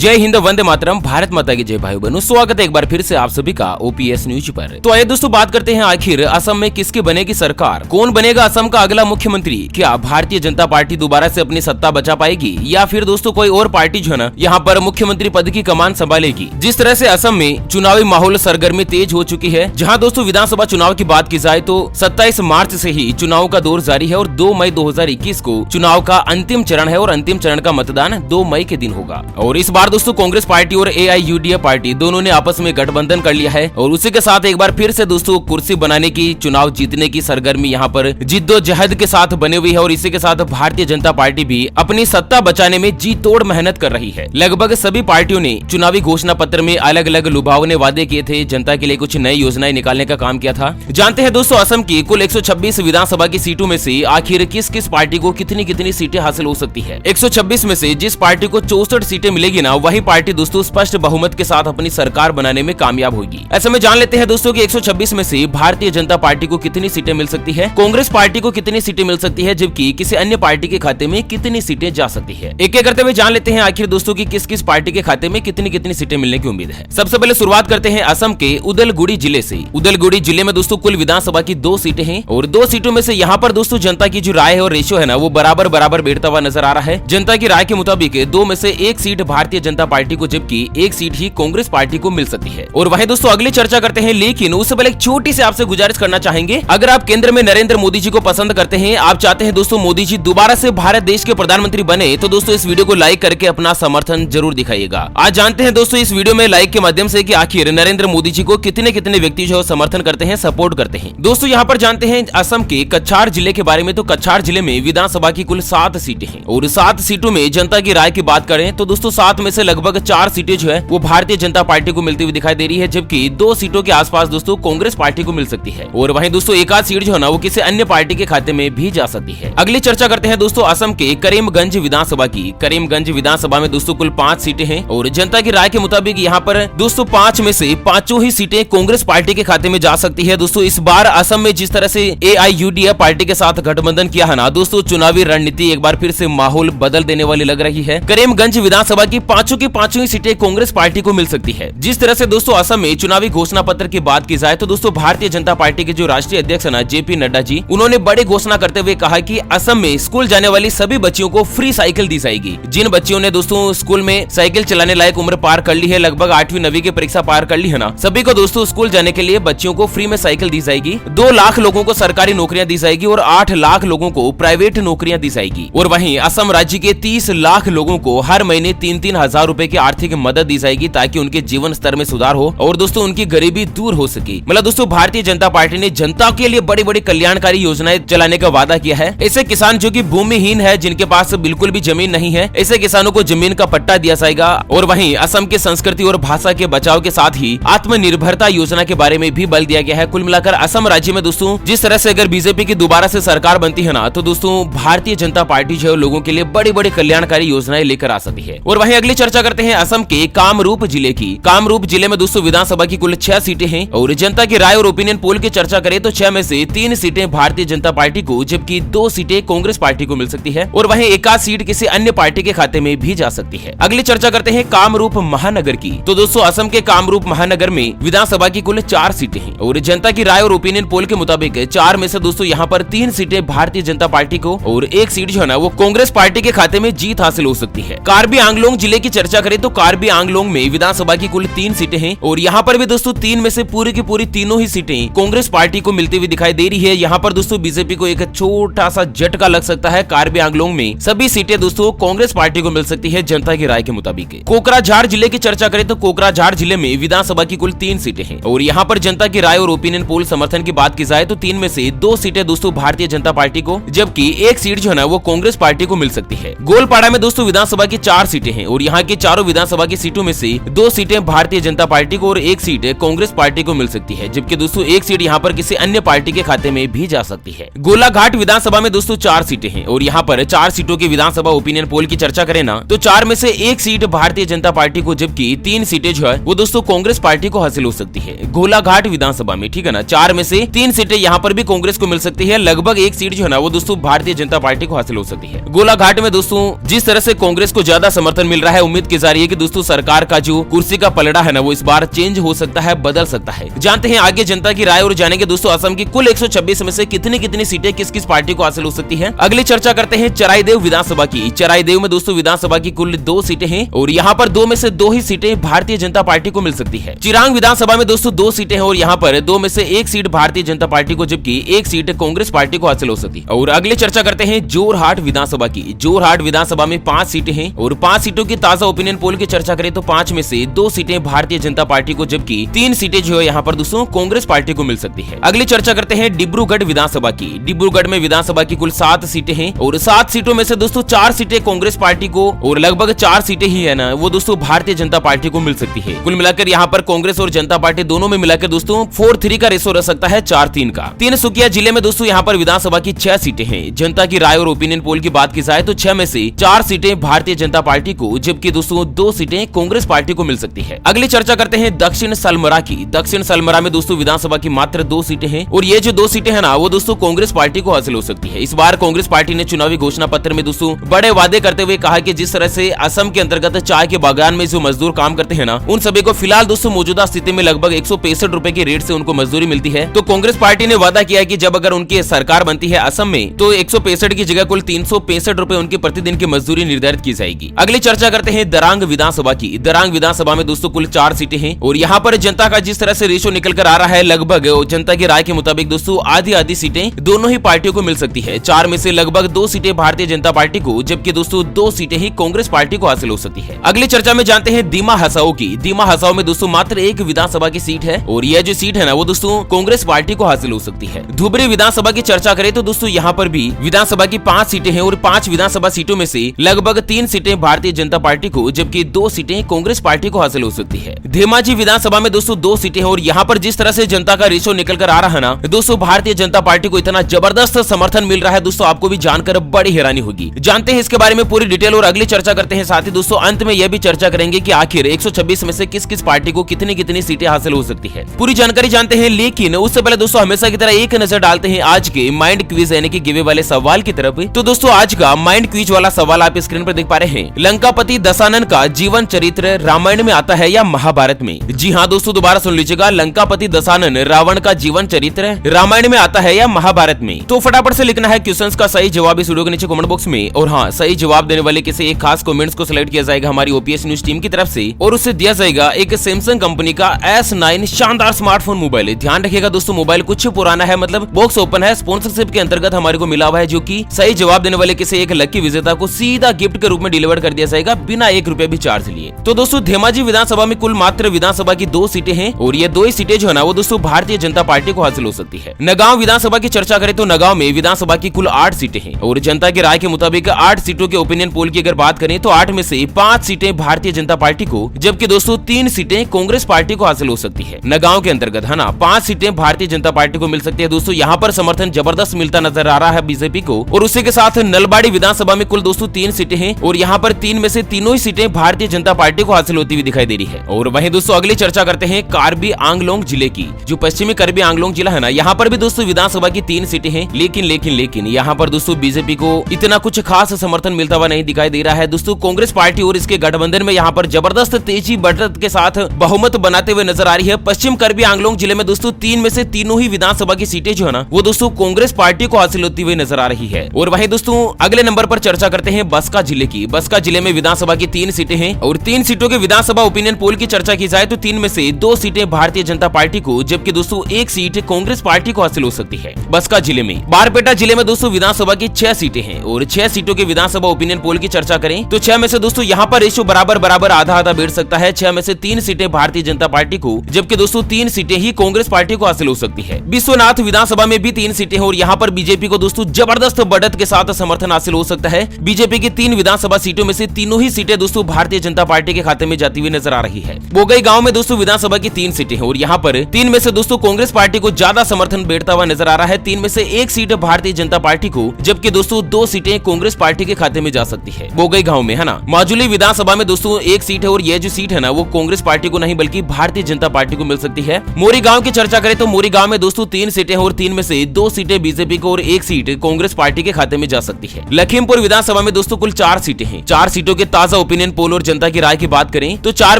जय हिंद, वंदे मातरम, भारत माता की जय। भाई बहनों, स्वागत है एक बार फिर से आप सभी का ओपीएस न्यूज पर। तो आइए दोस्तों बात करते हैं, आखिर असम में किसकी बनेगी सरकार, कौन बनेगा असम का अगला मुख्यमंत्री। क्या भारतीय जनता पार्टी दोबारा से अपनी सत्ता बचा पाएगी या फिर दोस्तों कोई और पार्टी जो है ना यहाँ पर मुख्यमंत्री पद की कमान संभालेगी। जिस तरह से असम में चुनावी माहौल सरगर्मी तेज हो चुकी है, जहाँ दोस्तों विधानसभा चुनाव की बात की जाए तो 27 मार्च से ही चुनाव का दौर जारी है और 2 मई 2021 को चुनाव का अंतिम चरण है और अंतिम चरण का मतदान 2 मई के दिन होगा। और इस बार दोस्तों कांग्रेस पार्टी और AIUDF पार्टी दोनों ने आपस में गठबंधन कर लिया है और उसी के साथ एक बार फिर से दोस्तों कुर्सी बनाने की, चुनाव जीतने की सरगर्मी यहाँ पर जिद्दोजहद के साथ बनी हुई है। और इसी के साथ भारतीय जनता पार्टी भी अपनी सत्ता बचाने में जी तोड़ मेहनत कर रही है। लगभग सभी पार्टियों ने चुनावी घोषणा पत्र में अलग अलग लुभावने वादे किए थे, जनता के लिए कुछ नई योजनाएं निकालने का काम किया था। जानते हैं दोस्तों असम की कुल 126 विधानसभा की सीटों में से आखिर किस किस पार्टी को कितनी कितनी सीटें हासिल हो सकती है। 126 में से जिस पार्टी को 64 सीटें मिलेगी ना, वही पार्टी दोस्तों स्पष्ट बहुमत के साथ अपनी सरकार बनाने में कामयाब होगी। ऐसे में जान लेते हैं दोस्तों कि 126 में से भारतीय जनता पार्टी को कितनी सीटें मिल सकती है, कांग्रेस पार्टी को कितनी सीटें मिल सकती है, जबकि किसी अन्य पार्टी के खाते में कितनी सीटें जा सकती है। एक एक करते हुए जान लेते हैं आखिर दोस्तों की किस किस पार्टी के खाते में कितनी कितनी सीटें मिलने की उम्मीद है। सबसे पहले शुरुआत करते हैं असम के उदलगुड़ी जिले से। उदलगुड़ी जिले में दोस्तों कुल विधानसभा की 2 सीटें हैं और 2 सीटों में से यहाँ पर दोस्तों जनता की जो राय है और रेशियो है ना, वो बराबर बैठता हुआ नजर आ रहा है। जनता की राय के मुताबिक 2 में से 1 सीट भारतीय जनता पार्टी को, जबकि 1 सीट ही कांग्रेस पार्टी को मिल सकती है। और वहीं दोस्तों अगली चर्चा करते हैं, लेकिन उससे पहले एक छोटी सी आपसे गुजारिश करना चाहेंगे, अगर आप केंद्र में नरेंद्र मोदी जी को पसंद करते हैं, आप चाहते हैं दोस्तों मोदी जी दोबारा से भारत देश के प्रधानमंत्री बने, तो दोस्तों इस वीडियो को लाइक करके अपना समर्थन जरूर दिखाइएगा। आज जानते हैं दोस्तों इस वीडियो में लाइक के माध्यम से कि आखिर नरेंद्र मोदी जी को कितने कितने व्यक्ति जो समर्थन करते हैं, सपोर्ट करते हैं। दोस्तों यहाँ पर जानते हैं असम के कछार जिले के बारे में। तो कछार जिले में विधानसभा की कुल 7 सीटें हैं और 7 सीटों में जनता की राय की बात करें तो दोस्तों 7 में से लगभग 4 सीटें जो है वो भारतीय जनता पार्टी को मिलती हुई दिखाई दे रही है, जबकि 2 सीटों के आसपास दोस्तों कांग्रेस पार्टी को मिल सकती है। और वहीं दोस्तों एक आध सीट जो है ना वो किसी अन्य पार्टी के खाते में भी जा सकती है। अगली चर्चा करते हैं दोस्तों असम के करीमगंज विधानसभा की। करीमगंज विधानसभा में दोस्तों कुल 5 सीटें हैं और जनता की राय के मुताबिक यहाँ पर दोस्तों 5 में से 5 ही सीटें कांग्रेस पार्टी के खाते में जा सकती है। दोस्तों इस बार असम में जिस तरह से AIUDF पार्टी के साथ गठबंधन किया है ना, दोस्तों चुनावी रणनीति एक बार फिर से माहौल बदल देने वाली लग रही है। करीमगंज विधानसभा की 5 की 5 ही सीटें कांग्रेस पार्टी को मिल सकती है। जिस तरह से दोस्तों असम में चुनावी घोषणा पत्र की बात की जाए तो दोस्तों भारतीय जनता पार्टी के जो राष्ट्रीय अध्यक्ष है JP नड्डा जी, उन्होंने बड़ी घोषणा करते हुए कहा कि असम में स्कूल जाने वाली सभी बच्चियों को फ्री साइकिल दी जाएगी। जिन बच्चियों ने दोस्तों स्कूल में साइकिल चलाने लायक उम्र पार कर ली है, लगभग 8वीं 9वीं की परीक्षा पार कर ली है ना, सभी को दोस्तों स्कूल जाने के लिए बच्चियों को फ्री में साइकिल दी जाएगी। 2 लाख लोगों को सरकारी नौकरियां दी जाएगी और 8 लाख लोगों को प्राइवेट नौकरियां दी जाएगी। और वहीं असम राज्य के 30 लाख लोगों को हर महीने 3-3 हजार रुपए की आर्थिक मदद दी जाएगी ताकि उनके जीवन स्तर में सुधार हो और दोस्तों उनकी गरीबी दूर हो सके। मतलब दोस्तों भारतीय जनता पार्टी ने जनता के लिए बड़ी बड़ी कल्याणकारी योजनाएं चलाने का वादा किया है। ऐसे किसान जो कि भूमिहीन है, जिनके पास बिल्कुल भी जमीन नहीं है, ऐसे किसानों को जमीन का पट्टा दिया जाएगा। और वहीं असम की संस्कृति और भाषा के बचाव के साथ ही आत्मनिर्भरता योजना के बारे में भी बल दिया गया है। कुल मिलाकर असम राज्य में दोस्तों जिस तरह से अगर बीजेपी की दोबारा से सरकार बनती है ना, तो दोस्तों भारतीय जनता पार्टी जो है लोगों के लिए बड़ी बड़ी कल्याणकारी योजनाएं लेकर आ सकती है। और वहीं अगली चर्चा करते हैं असम के कामरूप जिले की। कामरूप जिले में दोस्तों विधानसभा की कुल 6 सीटें हैं और जनता की राय और ओपिनियन पोल की चर्चा करें तो 6 में से 3 सीटें भारतीय जनता पार्टी को, जबकि 2 सीटें कांग्रेस पार्टी को मिल सकती है। और वहीं एक आध सीट किसी अन्य पार्टी के खाते में भी जा सकती है। अगली चर्चा करते हैं कामरूप महानगर की। तो दोस्तों असम के कामरूप महानगर में विधानसभा की कुल 4 सीटें हैं और जनता की राय और ओपिनियन पोल के मुताबिक 4 में से दोस्तों यहाँ पर 3 सीटें भारतीय जनता पार्टी को और 1 सीट जो है ना वो कांग्रेस पार्टी के खाते में जीत हासिल हो सकती है। कार्बी आंगलोंग जिले की चर्चा करें तो कार्बी आंगलोंग में विधानसभा की कुल 3 सीटें हैं और यहाँ पर भी दोस्तों 3 में से पूरी की पूरी तीनों ही सीटें कांग्रेस पार्टी को मिलती हुई दिखाई दे रही है। यहाँ पर दोस्तों बीजेपी को एक छोटा सा झटका लग सकता है। कार्बी आंगलोंग में सभी सीटें दोस्तों कांग्रेस पार्टी को मिल सकती है जनता की राय के मुताबिक। कोकराझार जिले की चर्चा करें तो कोकराझार जिले में विधानसभा की कुल 3 सीटें हैं और यहाँ पर जनता की राय और ओपिनियन पोल समर्थन की बात की जाए तो 3 में से 2 सीटें दोस्तों भारतीय जनता पार्टी को, जबकि 1 सीट जो है ना वो कांग्रेस पार्टी को मिल सकती है। गोलपाड़ा में दोस्तों विधानसभा की 4 सीटें हैं और यहाँ की चारों विधानसभा की सीटों में से 2 सीटें भारतीय जनता पार्टी को और 1 सीट कांग्रेस पार्टी को मिल सकती है, जबकि दोस्तों 1 सीट यहाँ पर किसी अन्य पार्टी के खाते में भी जा सकती है। गोलाघाट विधानसभा में दोस्तों 4 सीटें हैं और यहाँ पर 4 सीटों की विधानसभा ओपिनियन पोल की चर्चा करें ना तो 4 में से 1 सीट भारतीय जनता पार्टी को, जबकि 3 सीटें जो है वो दोस्तों कांग्रेस पार्टी को हासिल हो सकती है। गोलाघाट विधानसभा में, ठीक है ना, 4 में से 3 सीटें यहाँ पर भी कांग्रेस को मिल सकती है। लगभग 1 सीट जो है ना वो दोस्तों भारतीय जनता पार्टी को हासिल हो सकती है। गोलाघाट में दोस्तों जिस तरह से कांग्रेस को ज्यादा समर्थन मिल रहा है, उम्मीद की जा रही है कि दोस्तों सरकार का जो कुर्सी का पलड़ा है ना वो इस बार चेंज हो सकता है, बदल सकता है। जानते हैं आगे जनता की राय और जानेंगे दोस्तों असम की कुल 126 में से कितनी कितनी सीटें किस किस पार्टी को हासिल हो सकती है। अगली चर्चा करते हैं चराईदेव विधानसभा की। चराईदेव में दोस्तों विधानसभा की कुल 2 सीटें हैं और यहाँ पर 2 में से 2 ही सीटें भारतीय जनता पार्टी को मिल सकती है। चिरांग विधानसभा में दोस्तों 2 सीटें हैं और यहाँ पर 2 में से 1 सीट भारतीय जनता पार्टी को जबकि 1 सीट कांग्रेस पार्टी को हासिल हो सकती है। और अगली चर्चा करते हैं जोरहाट विधानसभा की। जोरहाट विधानसभा में 5 सीटें हैं और 5 सीटों की ताजा ओपिनियन पोल की चर्चा करें तो 5 में से 2 सीटें भारतीय जनता पार्टी को जबकि 3 सीटें जो है यहाँ पर दोस्तों कांग्रेस पार्टी को मिल सकती है। अगली चर्चा करते हैं डिब्रूगढ़ विधानसभा की। डिब्रूगढ़ में विधानसभा की कुल 7 सीटें हैं और 7 सीटों में से दोस्तों 4 सीटें कांग्रेस पार्टी को और लगभग 4 सीटें ही है ना वो दोस्तों भारतीय जनता पार्टी को मिल सकती है। कुल मिलाकर यहाँ पर कांग्रेस और जनता पार्टी दोनों में मिलाकर दोस्तों 4-3 का रेशो रह सकता है, 4-3 का। तिनसुकिया जिले में दोस्तों यहाँ पर विधानसभा की 6 सीटें हैं। जनता की राय और ओपिनियन पोल की बात की जाए तो 6 में से 4 सीटें भारतीय जनता पार्टी को जबकि दोस्तों 2 सीटें कांग्रेस पार्टी को मिल सकती है। अगली चर्चा करते हैं दक्षिण सलमरा की। दक्षिण सलमरा में दोस्तों विधानसभा की मात्र 2 सीटें हैं और ये जो 2 सीटें हैं ना वो दोस्तों कांग्रेस पार्टी को हासिल हो सकती है। इस बार कांग्रेस पार्टी ने चुनावी घोषणा पत्र में दोस्तों बड़े वादे करते हुए कहा कि जिस तरह से असम के अंतर्गत चाय के बागान में जो मजदूर काम करते हैं ना उन सभी को फिलहाल दोस्तों मौजूदा स्थिति में लगभग 165 रुपए के रेट से उनको मजदूरी मिलती है। तो कांग्रेस पार्टी ने वादा किया कि जब अगर उनकी सरकार बनती है असम में तो 165 की जगह कुल 365 रुपए उनकी प्रतिदिन की मजदूरी निर्धारित की जाएगी। अगली चर्चा करते हैं दरांग विधानसभा की। दरांग विधानसभा में दोस्तों कुल 4 सीटें हैं और यहाँ पर जनता का जिस तरह से रेशो निकल कर आ रहा है लगभग जनता की राय के मुताबिक दोस्तों आधी सीटें दोनों ही पार्टियों को मिल सकती है। 4 में से लगभग 2 सीटें भारतीय जनता पार्टी को जबकि दोस्तों 2 सीटें ही कांग्रेस पार्टी को हासिल हो सकती है। अगली चर्चा में जानते हैं दीमा हसाओ की। दीमा हसाओ में दोस्तों मात्र 1 विधानसभा की सीट है और यह जो सीट है ना वो दोस्तों कांग्रेस पार्टी को हासिल हो सकती है। धुबरी विधानसभा की चर्चा करें तो दोस्तों यहाँ पर भी विधानसभा की 5 सीटें हैं और 5 विधानसभा सीटों में से लगभग 3 सीटें भारतीय जनता पार्टी को जबकि 2 सीटें कांग्रेस पार्टी को हासिल हो सकती है। धेमाजी विधानसभा में दोस्तों 2 सीटें हैं और यहाँ पर जिस तरह से जनता का रेशो निकल कर आ रहा है ना दोस्तों भारतीय जनता पार्टी को इतना जबरदस्त समर्थन मिल रहा है दोस्तों आपको भी जानकर बड़ी हैरानी होगी। जानते हैं इसके बारे में पूरी डिटेल और अगली चर्चा करते हैं। साथ ही दोस्तों अंत में यह भी चर्चा करेंगे कि आखिर 126 में से किस किस पार्टी को कितनी कितनी सीटें हासिल हो सकती है। पूरी जानकारी जानते हैं लेकिन उससे पहले दोस्तों हमेशा की तरह एक नजर डालते हैं आज के माइंड क्विज यानी कि गिवे वाले सवाल की तरफ। तो दोस्तों आज का माइंड क्विज वाला सवाल आप स्क्रीन पर देख पा रहे हैं। लंकापति दशानन का जीवन चरित्र रामायण में आता है या महाभारत में? जी हाँ दोस्तों दोबारा सुन लीजिएगा, लंकापति दशानन रावण का जीवन चरित्र रामायण में आता है या महाभारत में? तो फटाफट से लिखना है क्वेश्चंस का सही जवाब इस वीडियो के नीचे कमेंट बॉक्स में और हाँ सही जवाब देने वाले किसी एक खास कमेंट्स को सिलेक्ट किया जाएगा हमारी ओपीएस न्यूज टीम की तरफ से और उससे दिया जाएगा एक सैमसंग कंपनी का S9 शानदार स्मार्टफोन मोबाइल। ध्यान रखिएगा दोस्तों मोबाइल कुछ पुराना है मतलब बॉक्स ओपन है, स्पॉन्सरशिप के अंतर्गत हमारे को मिला हुआ है जो कि सही जवाब देने वाले किसी एक लकी विजेता को सीधा गिफ्ट के रूप में डिलीवर कर दिया जाएगा बिना 1 रुपया भी चार्ज लिए। तो दोस्तों धेमाजी विधानसभा में कुल मात्र विधानसभा की 2 सीटें हैं और ये 2 ही सीटें जो है ना वो दोस्तों भारतीय जनता पार्टी को हासिल हो सकती है। नगांव विधानसभा की चर्चा करें तो नगांव में विधानसभा की कुल 8 सीटें हैं और जनता की राय के मुताबिक 8 सीटों के ओपिनियन पोल की अगर बात करें तो 8 में से 5 सीटें भारतीय जनता पार्टी को जबकि दोस्तों 3 सीटें कांग्रेस पार्टी को हासिल हो सकती है। नगांव के अंतर्गत है ना 5 सीटें भारतीय जनता पार्टी को मिल सकती है। दोस्तों यहाँ पर समर्थन जबरदस्त मिलता नजर आ रहा है बीजेपी को और उसी के साथ नलबाड़ी विधानसभा में कुल दोस्तों 3 सीटें हैं और यहाँ पर 3 में से तीनों ही सीटें भारतीय जनता पार्टी को हासिल होती हुई दिखाई दे रही है। और वहीं दोस्तों अगली चर्चा करते हैं कार्बी आंगलोंग जिले की। जो पश्चिमी कार्बी आंगलोंग जिला है ना यहाँ पर भी दोस्तों विधानसभा की 3 सीटें हैं लेकिन यहाँ पर दोस्तों बीजेपी को इतना कुछ खास समर्थन मिलता हुआ नहीं दिखाई दे रहा है। दोस्तों कांग्रेस पार्टी और इसके गठबंधन में यहाँ पर जबरदस्त तेजी बढ़त के साथ बहुमत बनाते हुए नजर आ रही है। पश्चिम कार्बी आंगलोंग जिले में दोस्तों 3 में से तीनों ही विधानसभा की सीटें जो है ना वो दोस्तों कांग्रेस पार्टी को हासिल होती हुई नजर आ रही है। और वहीं दोस्तों अगले नंबर पर चर्चा करते हैं बसका जिले की। बसका जिले में विधानसभा की 3 सीटें हैं और 3 सीटों के विधानसभा ओपिनियन पोल की चर्चा की जाए तो 3 में से 2 सीटें भारतीय जनता पार्टी को जबकि दोस्तों 1 सीट कांग्रेस पार्टी को हासिल हो सकती है। बसका जिले में बारपेटा जिले में दोस्तों विधानसभा की 6 सीटें हैं और 6 सीटों के विधानसभा ओपिनियन पोल की चर्चा करें तो 6 में से दोस्तों यहाँ पर रेशो बराबर आधा बैठ सकता है। 6 में से 3 सीटें भारतीय जनता पार्टी को जबकि दोस्तों 3 सीटें ही कांग्रेस पार्टी को हासिल हो सकती है। विश्वनाथ विधानसभा में भी 3 सीटें हैं और यहाँ पर बीजेपी को दोस्तों जबरदस्त बढ़त के साथ समर्थन हासिल हो सकता है। बीजेपी की 3 विधानसभा सीटों में से तीनों ही सीटें दोस्तों भारतीय जनता पार्टी के खाते में जाती हुई नजर आ रही है। बोगई गांव में दोस्तों विधानसभा की 3 सीटें हैं और यहाँ पर 3 में से दोस्तों कांग्रेस पार्टी को ज्यादा समर्थन बैठता हुआ नजर आ रहा है। 3 में से 1 सीट भारतीय जनता पार्टी को जबकि दोस्तों 2 सीटें कांग्रेस पार्टी के खाते में जा सकती है। बोगई गांव में है ना माजुली विधानसभा में दोस्तों 1 सीट है और यह जो सीट है ना वो कांग्रेस पार्टी को नहीं बल्कि भारतीय जनता पार्टी को मिल सकती है। मोरी गांव की चर्चा करें तो मोरी गांव में दोस्तों 3 सीटें और 3 में से 2 सीटें बीजेपी को और 1 सीट कांग्रेस पार्टी के खाते में जा सकती है। लखीमपुर विधानसभा में दोस्तों कुल 4 सीटें हैं। 4 सीटों के ताजा ताजा ओपिनियन पोल और जनता की राय की बात करें तो 4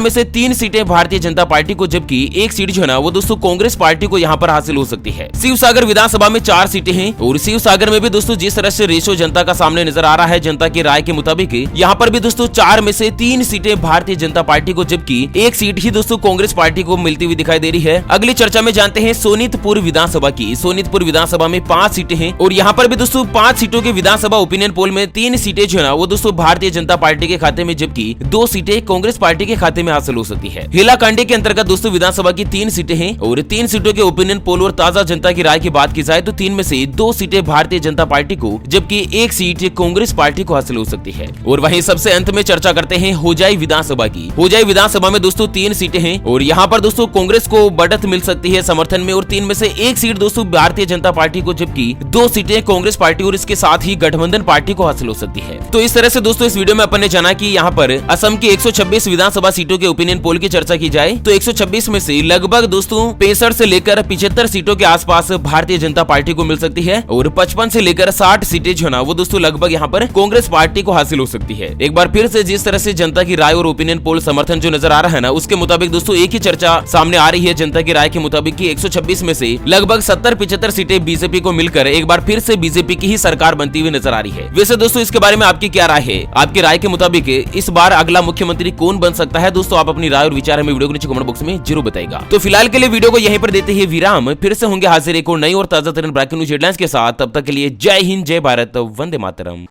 में से 3 सीटें भारतीय जनता पार्टी को, जबकि एक सीट जो है ना वो दोस्तों कांग्रेस पार्टी को यहाँ पर हासिल हो सकती है। शिवसागर विधानसभा में 4 सीटें हैं और शिवसागर में भी दोस्तों जिस तरह से रेशो जनता का सामने नजर आ रहा है, जनता की राय के मुताबिक यहाँ पर भी दोस्तों 4 में से 3 सीटें भारतीय जनता पार्टी को, जबकि एक सीट ही दोस्तों कांग्रेस पार्टी को मिलती हुई दिखाई दे रही है। अगली चर्चा में जानते हैं सोनीतपुर विधानसभा की। सोनीतपुर विधानसभा में 5 सीटें हैं और यहाँ पर भी दोस्तों 5 सीटों के विधानसभा ओपिनियन पोल में 3 सीटें जो है ना वो दोस्तों भारतीय जनता पार्टी के खाते में, जबकि 2 सीटें कांग्रेस पार्टी के खाते में हासिल हो सकती है। हेलाकांडी के अंतर्गत दोस्तों विधानसभा की 3 सीटें हैं और 3 सीटों के ओपिनियन पोल और ताजा जनता की राय की बात की जाए तो 3 में से 2 सीटें भारतीय जनता पार्टी को, जबकि एक सीट कांग्रेस पार्टी को हासिल हो सकती है। और वहीं सबसे अंत में चर्चा करते हैं होजाई विधानसभा की। होजाई विधानसभा में दोस्तों 3 सीटें हैं और यहाँ पर दोस्तों कांग्रेस को बढ़त मिल सकती है समर्थन में और 3 में से एक सीट दोस्तों भारतीय जनता पार्टी को, जबकि 2 सीटें कांग्रेस पार्टी और इसके साथ ही गठबंधन पार्टी को हासिल हो सकती है। तो इस तरह से दोस्तों इस वीडियो में अपन ने जाना कि यहाँ पर असम की 126 विधानसभा सीटों के ओपिनियन पोल की चर्चा की जाए तो 126 में से लगभग दोस्तों 65 से लेकर 75 सीटों के आसपास भारतीय जनता पार्टी को मिल सकती है और 55 से लेकर 60 सीटें जो ना वो दोस्तों लगभग यहाँ पर कांग्रेस पार्टी को हासिल हो सकती है। एक बार फिर से जिस तरह से जनता की राय और ओपिनियन पोल समर्थन जो नजर आ रहा है ना, उसके मुताबिक दोस्तों एक ही चर्चा सामने आ रही है जनता की राय के मुताबिक कि 126 में से लगभग 70-75 सीटें बीजेपी को मिलकर एक बार फिर से बीजेपी की ही सरकार बनती हुई नजर आ रही है। वैसे दोस्तों इसके बारे में आपकी क्या राय है? आपकी राय के मुताबिक इस बार अगला मुख्यमंत्री कौन बन सकता है? दोस्तों आप अपनी राय और विचार हमें वीडियो के नीचे कमेंट बॉक्स में जरूर बताएगा। तो फिलहाल के लिए वीडियो को यहीं पर देते हैं विराम, फिर से होंगे हाजिर एक और नई और ताजा तरीन ब्रेकिंग न्यूज हेडलाइंस के साथ। तब तक के लिए जय हिंद, जय भारत, वंदे मातरम।